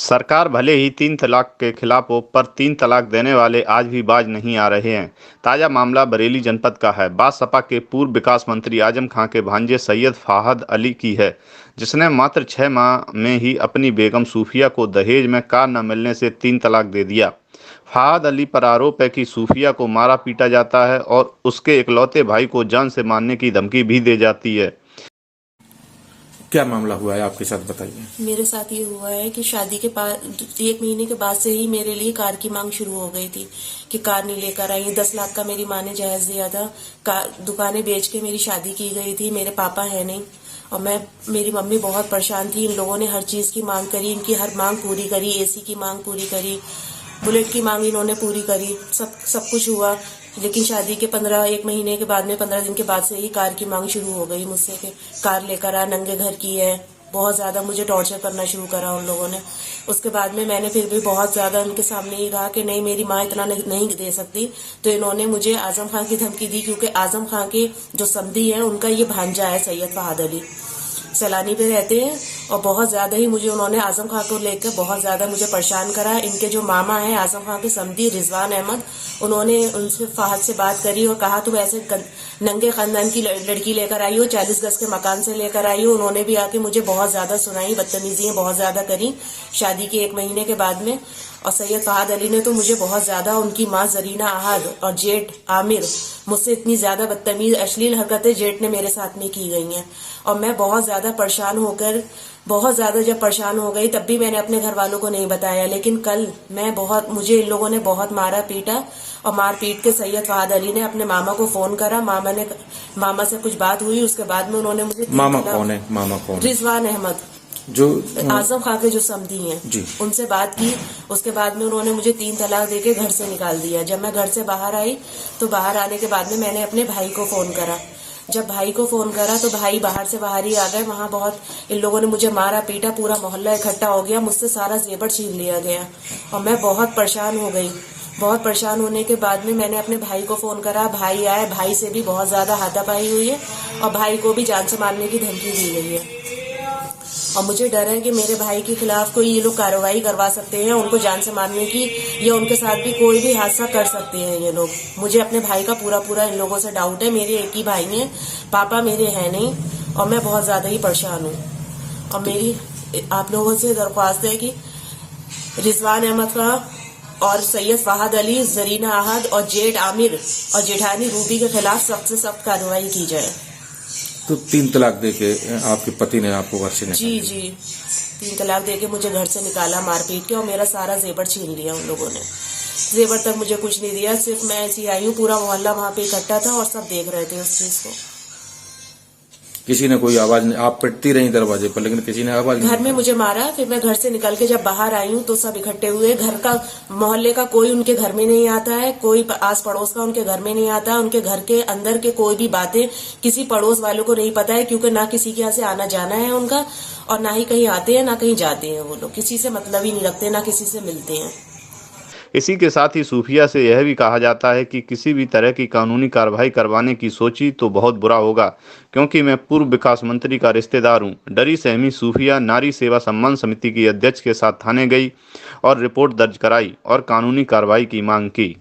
सरकार भले ही 3 तलाक के खिलाफ हो, पर 3 तलाक देने वाले आज भी बाज नहीं आ रहे हैं। ताजा मामला बरेली जनपद का है। बात सपा के पूर्व विकास मंत्री आजम खां के भांजे सैयद फहाद अली की है, जिसने मात्र 6 माह में ही अपनी बेगम सूफिया को दहेज में कार न मिलने से 3 तलाक दे दिया। फहाद अली पर आरोप है कि सूफिया को मारा पीटा जाता है और उसके इकलौते भाई को जान से मारने की धमकी भी दी जाती है। क्या मामला हुआ है आपके साथ, बताइए। मेरे साथ ये हुआ है कि शादी के 1 महीने के बाद से ही मेरे लिए कार की मांग शुरू हो गई थी कि कार नहीं लेकर आई। 10 लाख का मेरी माँ ने जायज दिया था। दुकानें बेच के मेरी शादी की गई थी। मेरे पापा है नहीं और मेरी मम्मी बहुत परेशान थी। इन लोगों ने हर चीज की मांग करी, इनकी हर मांग पूरी करी, एसी की मांग पूरी करी, बुलेट की मांग इन्होंने पूरी करी, सब कुछ हुआ। लेकिन शादी के 1 महीने के बाद में 15 दिन के बाद से ही कार की मांग शुरू हो गई मुझसे कि कार लेकर आ, नंगे घर की है। बहुत ज्यादा मुझे टॉर्चर करना शुरू करा उन लोगों ने। उसके बाद में मैंने फिर भी बहुत ज्यादा उनके सामने ही कहा कि नहीं, मेरी माँ इतना नहीं दे सकती। तो इन्होंने मुझे आजम खां की धमकी दी, क्योंकि आजम खां के जो समधी है उनका ये भांजा है सैयद फहाद अली, सैलानी पे रहते हैं। और बहुत ज्यादा ही मुझे उन्होंने आजम खां को लेकर बहुत ज्यादा मुझे परेशान करा। इनके जो मामा है आजम खां के समधी रिजवान अहमद, उन्होंने उनसे फहद से बात करी और कहा तुम ऐसे नंगे खानदान की लड़की लेकर आई हो, 40 गज के मकान से लेकर आई हो। उन्होंने भी आके मुझे बहुत ज्यादा सुनाई, बदतमीजियां बहुत ज्यादा करी शादी के 1 महीने के बाद में। और सैयद फहाद अली ने तो मुझे बहुत ज्यादा, उनकी माँ जरीना अहद और जेठ आमिर, मुझसे इतनी ज्यादा बदतमीज अश्लील हरकतें जेठ ने मेरे साथ में की गई हैं। और मैं बहुत ज्यादा परेशान होकर, बहुत ज्यादा जब परेशान हो गई तब भी मैंने अपने घर वालों को नहीं बताया। लेकिन कल मुझे इन लोगों ने बहुत मारा पीटा और मार पीट के सैयद फहाद अली ने अपने मामा को फोन करा। मामा से कुछ बात हुई, उसके बाद में उन्होंने मुझे मामा कौन है? रिजवान अहमद, जो आजम खां के जो समधी हैं, उनसे बात की। उसके बाद में उन्होंने मुझे 3 तलाक देके घर से निकाल दिया। जब मैं घर से बाहर आई तो बाहर आने के बाद में मैंने अपने भाई को फोन करा। जब भाई को फोन करा तो भाई बाहर से बाहर ही आ गए। वहां बहुत इन लोगों ने मुझे मारा पीटा, पूरा मोहल्ला इकट्ठा हो गया, मुझसे सारा जेवर छीन लिया गया और मैं बहुत परेशान हो गई। बहुत परेशान होने के बाद में मैंने अपने भाई को फोन करा। भाई आए, भाई से भी बहुत ज्यादा हाथापाई हुई है और भाई को भी जान से मारने की धमकी दी गई है। और मुझे डर है कि मेरे भाई के खिलाफ कोई ये लोग कार्रवाई करवा सकते हैं, उनको जान से मारने की, या उनके साथ भी कोई भी हादसा कर सकते हैं ये लोग। मुझे अपने भाई का पूरा इन लोगों से डाउट है। मेरे एक ही भाई हैं, पापा मेरे हैं नहीं और मैं बहुत ज्यादा ही परेशान हूँ। और मेरी आप लोगों से दरख्वास्त है कि रिजवान अहमद का और सैयद फहाद अली, जरीना अहद और जेठ आमिर और जेठानी रूबी के खिलाफ सख्त से सख्त कार्रवाई की जाए। तो 3 तलाक देके आपके पति ने आपको घर से निकाला? जी 3 तलाक देके मुझे घर से निकाला मारपीट के और मेरा सारा जेवर छीन लिया उन लोगों ने। जेवर तक मुझे कुछ नहीं दिया, सिर्फ मैं ऐसी आई हूँ। पूरा मोहल्ला वहाँ पे इकट्ठा था और सब देख रहे थे उस चीज को। किसी ने कोई आवाज नहीं? आप पिटती रही दरवाजे पर, लेकिन किसी ने आवाज नहीं? घर में मुझे मारा, फिर मैं घर से निकल के जब बाहर आई हूँ तो सब इकट्ठे हुए। घर का, मोहल्ले का कोई उनके घर में नहीं आता है, कोई आस पड़ोस का उनके घर में नहीं आता है। उनके घर के अंदर के कोई भी बातें किसी पड़ोस वालों को नहीं पता है, क्योंकि ना किसी के यहाँ से आना जाना है उनका और ना ही कहीं आते हैं ना कहीं जाते हैं। वो लोग किसी से मतलब ही नहीं रखते, ना किसी से मिलते हैं। इसी के साथ ही सूफिया से यह भी कहा जाता है कि किसी भी तरह की कानूनी कार्रवाई करवाने की सोची तो बहुत बुरा होगा, क्योंकि मैं पूर्व विकास मंत्री का रिश्तेदार हूं। डरी सहमी सूफिया नारी सेवा सम्मान समिति की अध्यक्ष के साथ थाने गई और रिपोर्ट दर्ज कराई और कानूनी कार्रवाई की मांग की।